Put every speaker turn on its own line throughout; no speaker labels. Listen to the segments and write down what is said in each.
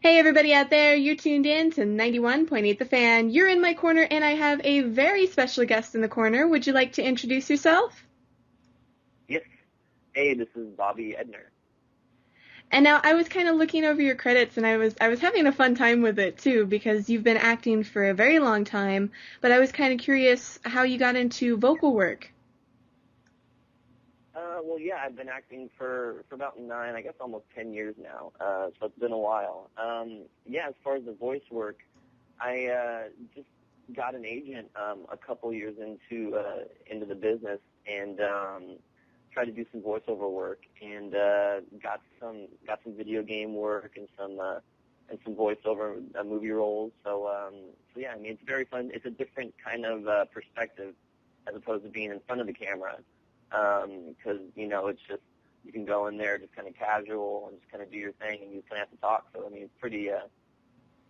Hey everybody out there, you're tuned in to 91.8 The Fan. You're in my corner and I have a very special guest in the corner. Would you like to introduce yourself?
Yes. Hey, this is Bobby Edner.
And now I was kind of looking over your credits and I was having a fun time with it too because you've been acting for a very long time, but I was kind of curious how you got into vocal work.
Well, yeah, I've been acting for about nine, I guess almost 10 years now, so it's been a while. Yeah, as far as the voice work, I just got an agent a couple years into the business and tried to do some voiceover work and got some video game work and some voiceover movie roles. So yeah, I mean it's very fun. It's a different kind of perspective as opposed to being in front of the camera, because it's just you can go in there just kind of casual and just kind of do your thing and you just kind of have to talk. So I mean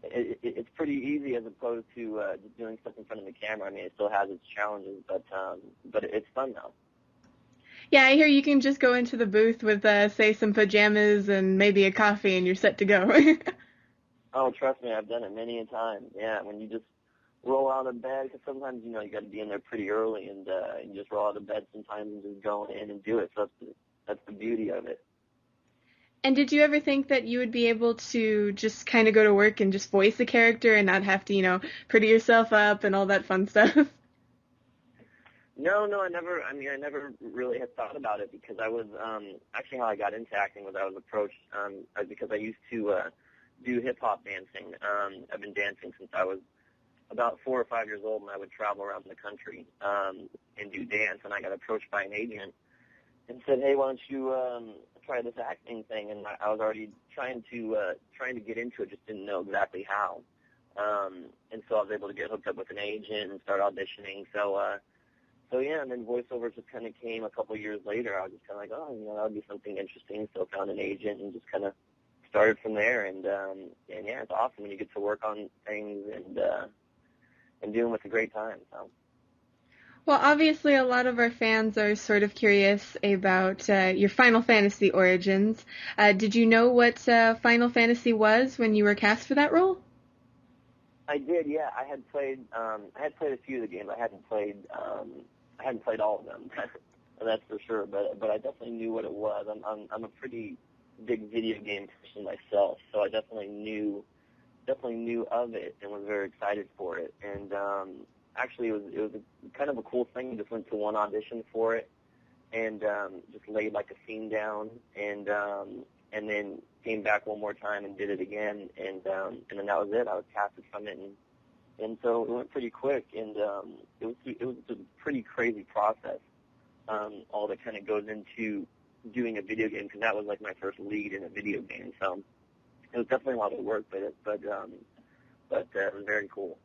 it's pretty easy as opposed to just doing stuff in front of the camera. I mean it still has its challenges, but it's fun though.
Yeah, I hear you can just go into the booth with, say, some pajamas and maybe a coffee and you're set to go.
Oh, trust me, I've done it many a time. Yeah, when you just roll out of bed, because sometimes you got to be in there pretty early, and you just roll out of bed sometimes and just go in and do it. So that's the beauty of it.
And did you ever think that you would be able to just kind of go to work and just voice a character and not have to, pretty yourself up and all that fun stuff?
No, no, I never. I mean, I never really had thought about it because I was actually how I got into acting was I was approached because I used to do hip hop dancing. I've been dancing since I was about 4 or 5 years old, and I would travel around the country and do dance. And I got approached by an agent and said, "Hey, why don't you try this acting thing?" And I was already trying to get into it, just didn't know exactly how. And so I was able to get hooked up with an agent and start auditioning. So yeah, and then voiceover just kind of came a couple years later. I was just kind of like, oh, that would be something interesting. So found an agent and just kind of started from there. And yeah, it's awesome when you get to work on things and do them with a great time. So.
Well, obviously, a lot of our fans are sort of curious about your Final Fantasy origins. Did you know what Final Fantasy was when you were cast for that role?
I did, yeah. I had played a few of the games. I hadn't played all of them. That's for sure. But I definitely knew what it was. I'm a pretty big video game person myself, so I definitely knew of it and was very excited for it. And actually, it was a, kind of a cool thing. I just went to one audition for it and just laid like a scene down and then came back one more time and did it again and then that was it. I was casted from it and so it went pretty quick and it was a pretty crazy process. All that kind of goes into doing a video game because that was like my first lead in a video game. So it was definitely a lot of work, but it was very cool.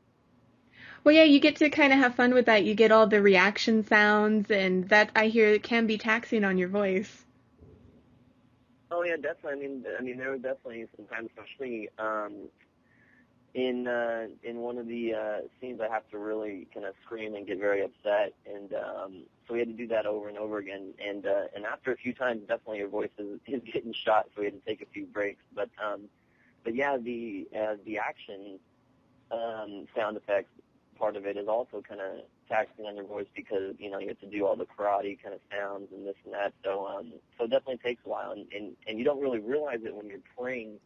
Well, yeah, you get to kind of have fun with that. You get all the reaction sounds, and that I hear it can be taxing on your voice.
Oh yeah, definitely. I mean, there was definitely some times, especially in one of the scenes, I have to really kind of scream and get very upset, and so we had to do that over and over again. And after a few times, definitely your voice is getting shot, so we had to take a few breaks. But yeah, the action sound effects part of it is also kind of taxing on your voice because you have to do all the karate kind of sounds and this and that. So it definitely takes a while, and you don't really realize it when you're playing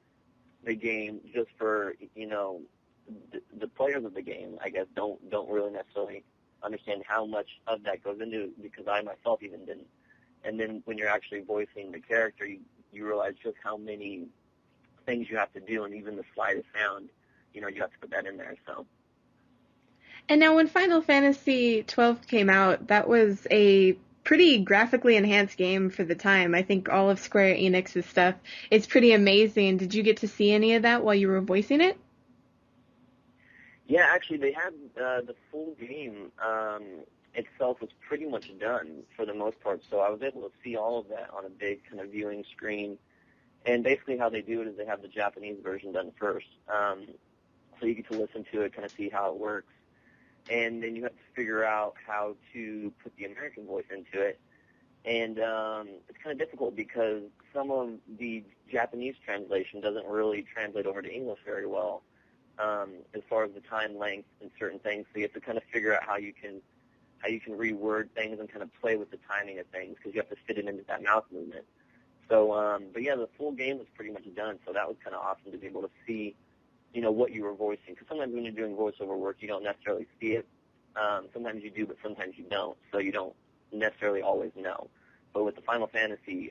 the game just for the players of the game. I guess don't really necessarily understand how much of that goes into it because I myself even didn't. And then when you're actually voicing the character, you realize just how many things you have to do, and even the slightest sound, you have to put that in there. So.
And now, when Final Fantasy 12 came out, that was a pretty graphically enhanced game for the time. I think all of Square Enix's stuff is pretty amazing. Did you get to see any of that while you were voicing it?
Yeah, actually, they had the full game itself was pretty much done for the most part, so I was able to see all of that on a big kind of viewing screen. And basically how they do it is they have the Japanese version done first, so you get to listen to it, kind of see how it works. And then you have to figure out how to put the American voice into it. And it's kind of difficult because some of the Japanese translation doesn't really translate over to English very well, as far as the time length and certain things. So you have to kind of figure out how you can reword things and kind of play with the timing of things, because you have to fit it into that mouth movement. So, but yeah, the full game was pretty much done. So that was kind of awesome to be able to see, what you were voicing. Because sometimes when you're doing voiceover work, you don't necessarily see it. Sometimes you do, but sometimes you don't. So you don't necessarily always know. But with the Final Fantasy,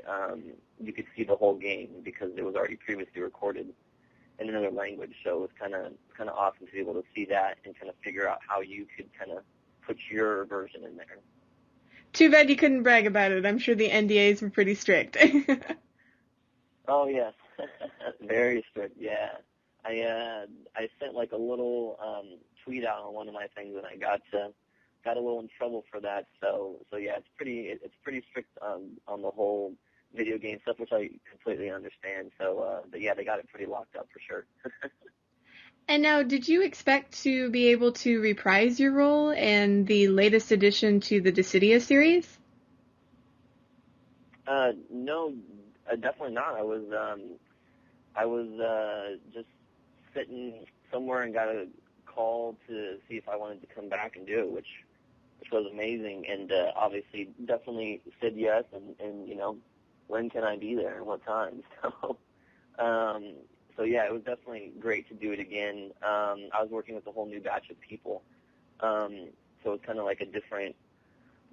you could see the whole game because it was already previously recorded in another language. So it was kind of awesome to be able to see that and kind of figure out how you could kind of put your version in there.
Too bad you couldn't brag about it. I'm sure the NDAs were pretty strict.
Oh yes, very strict. Yeah, I sent like a little tweet out on one of my things, and I got a little in trouble for that. So yeah, it's pretty strict on the whole video game stuff, which I completely understand. So but yeah, they got it pretty locked up for sure.
And now, did you expect to be able to reprise your role in the latest addition to the Dissidia series?
No, definitely not. I was just sitting somewhere and got a call to see if I wanted to come back and do it, which was amazing, and obviously definitely said yes, and when can I be there and what time? So yeah, it was definitely great to do it again. I was working with a whole new batch of people, so it was kind of like a different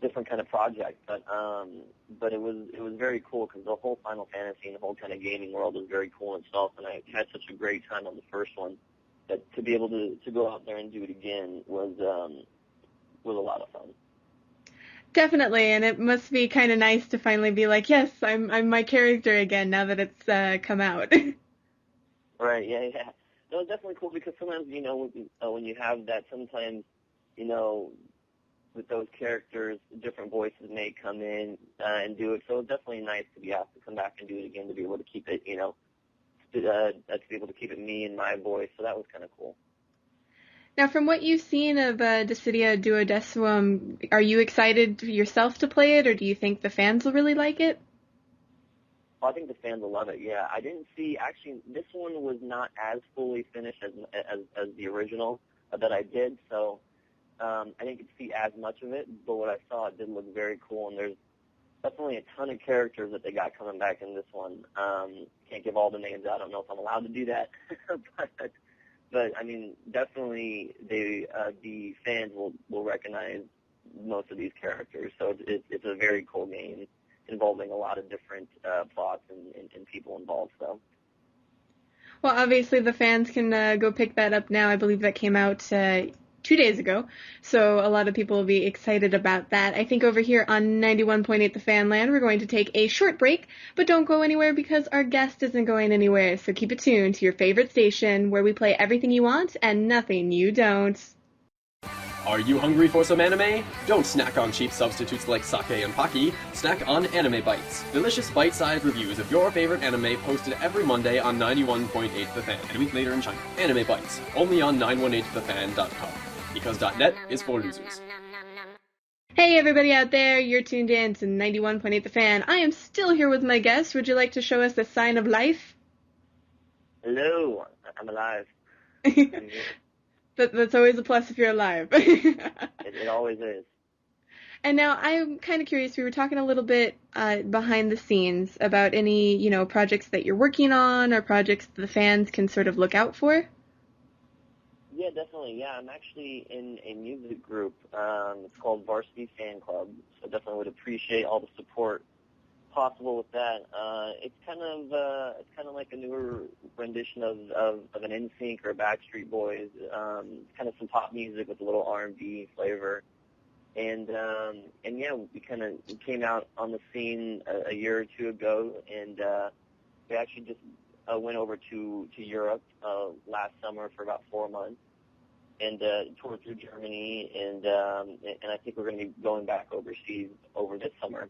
kind of project, but it was very cool because the whole Final Fantasy and the whole kind of gaming world was very cool in itself, and I had such a great time on the first one that to be able to go out there and do it again was a lot of fun.
Definitely, and it must be kind of nice to finally be like, yes, I'm my character again now that it's come out.
Right, yeah. No, it's definitely cool because sometimes, when you have that, sometimes, with those characters, different voices may come in and do it. So it's definitely nice to be asked to come back and do it again, to be able to keep it, to be able to keep it me and my voice. So that was kind of cool.
Now, from what you've seen of Dissidia Duodecimum, are you excited yourself to play it, or do you think the fans will really like it?
Well, I think the fans will love it. Yeah, I didn't see actually. This one was not as fully finished as the original that I did, so I didn't get to see as much of it. But what I saw, it did look very cool, and there's definitely a ton of characters that they got coming back in this one. Can't give all the names out. I don't know if I'm allowed to do that, but I mean, definitely the fans will recognize most of these characters. So it's a very cool game involving a lot of different plots and people involved. So.
Well, obviously the fans can go pick that up now. I believe that came out 2 days ago, so a lot of people will be excited about that. I think over here on 91.8 The Fanland, we're going to take a short break, but don't go anywhere because our guest isn't going anywhere, so keep it tuned to your favorite station where we play everything you want and nothing you don't.
Are you hungry for some anime? Don't snack on cheap substitutes like sake and paki. Snack on Anime Bites. Delicious bite-sized reviews of your favorite anime posted every Monday on 91.8 The Fan, and a week later in China. Anime Bites. Only on 918thefan.com. Because .net is for losers.
Hey everybody out there, you're tuned in to 91.8 The Fan. I am still here with my guest. Would you like to show us a sign of life?
Hello, I'm alive.
That's always a plus if you're alive.
It always is.
And now I'm kind of curious. We were talking a little bit behind the scenes about any, projects that you're working on or projects the fans can sort of look out for.
Yeah, definitely. Yeah, I'm actually in a music group. It's called Varsity Fanclub. So definitely would appreciate all the support possible with that. It's kind of like a newer rendition of an NSYNC or Backstreet Boys. Kind of some pop music with a little R&B flavor. And yeah, we kind of came out on the scene a year or two ago, and we actually just went over to Europe last summer for about 4 months, and toured through Germany, and I think we're going to be going back overseas over this summer.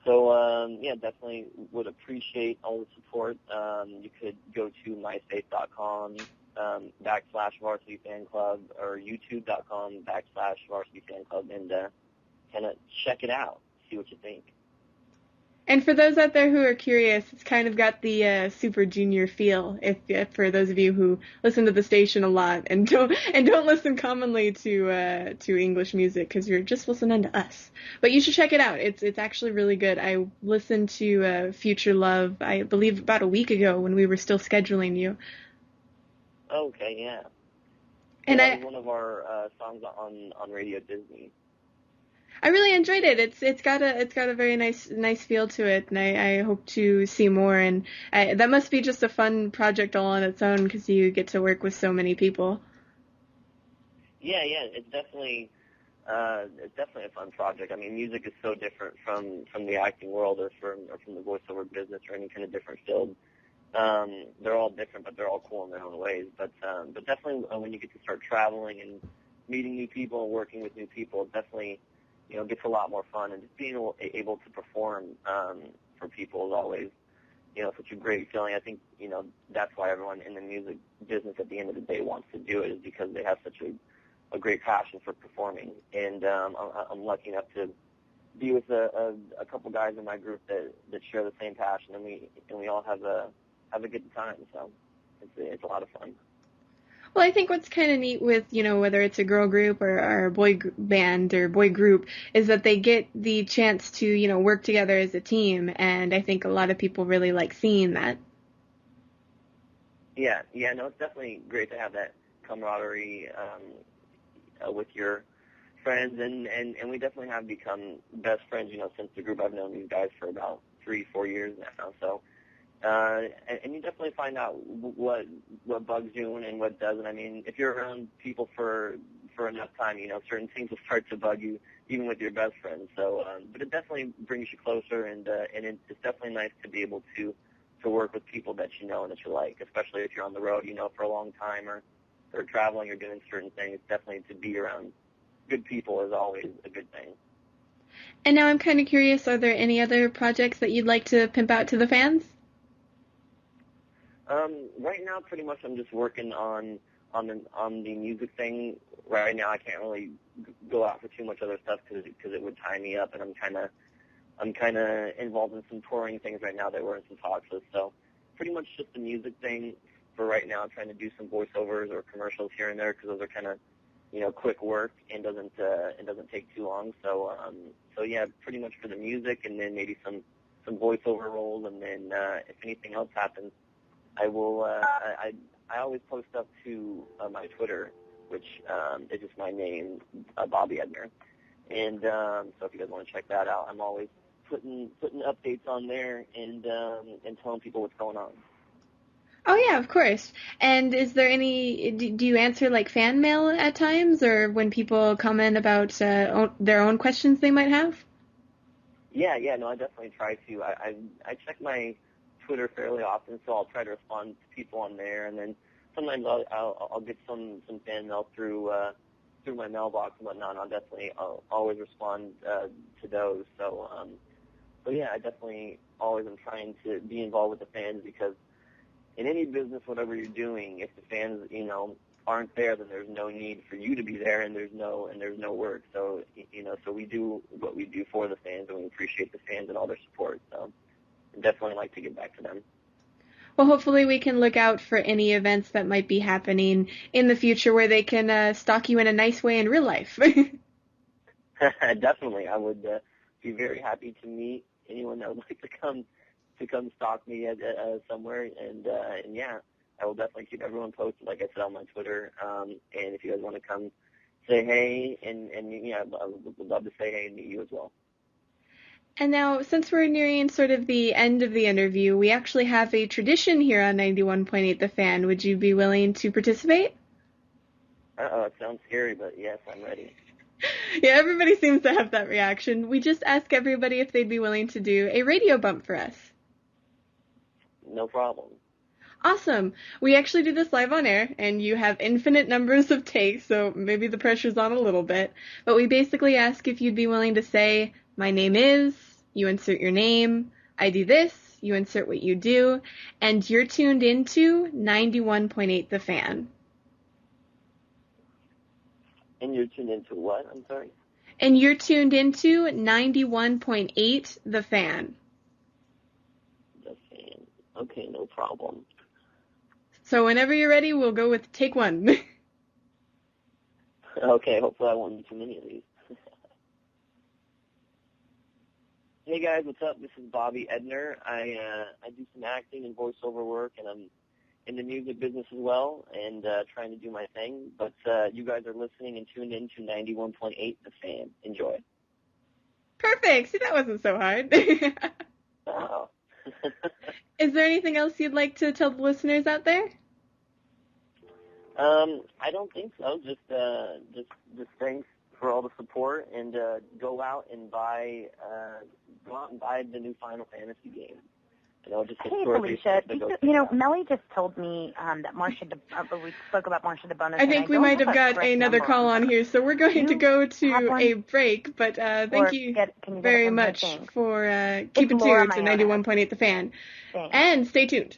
So yeah, definitely would appreciate all the support. You could go to myspace.com /Varsity Fanclub or youtube.com /Varsity Fanclub and kind of check it out, see what you think.
And for those out there who are curious, it's kind of got the Super Junior feel. If for those of you who listen to the station a lot and don't listen commonly to English music because you're just listening to us, but you should check it out. It's actually really good. I listened to Future Love, I believe, about a week ago when we were still scheduling you,
Okay, yeah. Yeah,
and
that was one of our songs on Radio Disney.
I really enjoyed it. It's got a very nice feel to it, and I hope to see more. And that must be just a fun project all on its own because you get to work with so many people.
Yeah, it's definitely a fun project. I mean, music is so different from the acting world or from the voiceover business or any kind of different field. They're all different, but they're all cool in their own ways. But definitely when you get to start traveling and meeting new people and working with new people, it definitely gets a lot more fun. And just being able to perform for people is always such a great feeling. I think that's why everyone in the music business at the end of the day wants to do it, is because they have such a great passion for performing. And I'm lucky enough to be with a couple guys in my group that share the same passion, and we all have a good time. So it's a lot of fun.
Well, I think what's kind of neat with, whether it's a girl group or a band or boy group is that they get the chance to, work together as a team. And I think a lot of people really like seeing that.
Yeah, no, it's definitely great to have that camaraderie with your friends, and we definitely have become best friends, since the group. I've known these guys for about 3-4 years now, so and you definitely find out what bugs you and what doesn't. I mean, if you're around people for enough time, certain things will start to bug you, even with your best friends. So, but it definitely brings you closer, and it's definitely nice to be able to work with people that you know and that you like, especially if you're on the road, for a long time or traveling or doing certain things. Definitely to be around good people is always a good thing.
And now I'm kind of curious, are there any other projects that you'd like to pimp out to the fans?
Right now, pretty much, I'm just working on the music thing. Right now, I can't really go out for too much other stuff because it would tie me up, and I'm kind of involved in some touring things right now that we're in some talks with. So, pretty much just the music thing for right now. I'm trying to do some voiceovers or commercials here and there because those are kind of quick work and doesn't take too long. So yeah, pretty much for the music, and then maybe some voiceover roles, and then if anything else happens, I will. I always post up to my Twitter, which is just my name, Bobby Edner. And so if you guys want to check that out, I'm always putting updates on there and telling people what's going on.
Oh yeah, of course. And is there do you answer like fan mail at times, or when people comment about their own questions they might have?
Yeah, no, I definitely try to. I check my Twitter fairly often, so I'll try to respond to people on there, and then sometimes I'll get some fan mail through my mailbox and whatnot. I'll always respond to those. So yeah, I definitely always am trying to be involved with the fans, because in any business, whatever you're doing, if the fans aren't there, then there's no need for you to be there, and there's no work. So so we do what we do for the fans, and we appreciate the fans and all their support. So I definitely like to give back to them.
Well, hopefully we can look out for any events that might be happening in the future where they can stalk you in a nice way in real life.
Definitely, I would be very happy to meet anyone that would like to come stalk me at somewhere, and yeah, I will definitely keep everyone posted, like I said, on my Twitter. And if you guys want to come say hey, and yeah, I would love to say hey and meet you as well.
And now, since we're nearing sort of the end of the interview, we actually have a tradition here on 91.8 The Fan. Would you be willing to participate?
It sounds scary, but yes, I'm ready.
Yeah, everybody seems to have that reaction. We just ask everybody if they'd be willing to do a radio bump for us.
No problem.
Awesome. We actually do this live on air, and you have infinite numbers of takes, so maybe the pressure's on a little bit. But we basically ask if you'd be willing to say, my name is, you insert your name, I do this, you insert what you do, and you're tuned into 91.8 The Fan.
And you're tuned into what? I'm sorry?
And you're tuned into 91.8 The Fan.
Okay, no problem.
So whenever you're ready, we'll go with take one.
Okay, hopefully I won't do too many of these. Hey guys, what's up? This is Bobby Edner. I do some acting and voiceover work, and I'm in the music business as well, and trying to do my thing. But you guys are listening and tuned in to 91.8 The Fan. Enjoy.
Perfect. See, that wasn't so hard.
Oh.
Is there anything else you'd like to tell the listeners out there?
I don't think so. Just thanks for all the support, and go out and buy the new Final Fantasy game. Just
hey, Felicia, Melly just told me that we spoke about Marcia de Bonus.
I think we might have got another call on here, so we're going to go to a break, but thank you very much for keeping tuned to 91.8 The Fan.
Thanks.
And stay tuned.